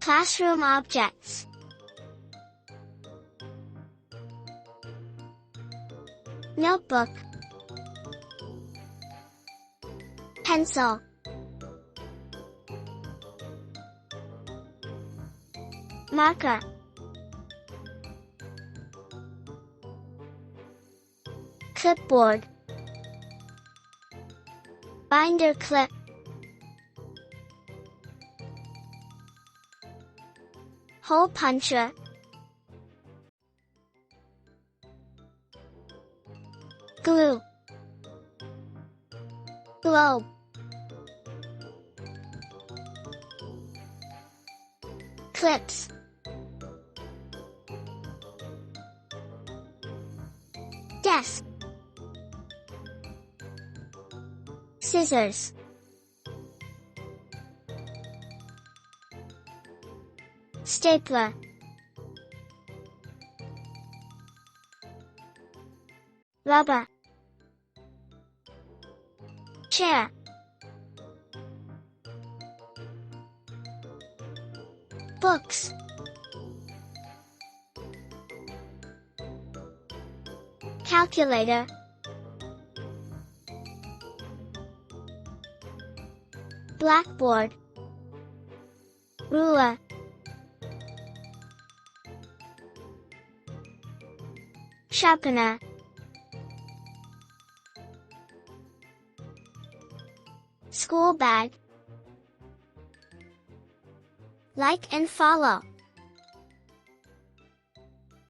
Classroom objects. Notebook. Pencil. Marker. Clipboard. Binder clip. Hole puncher. Glue. Globe. Clips. Desk. Scissors. Stapler. Rubber. Chair. Books. Calculator. Blackboard. Ruler. Sharpener. School bag. Like and follow.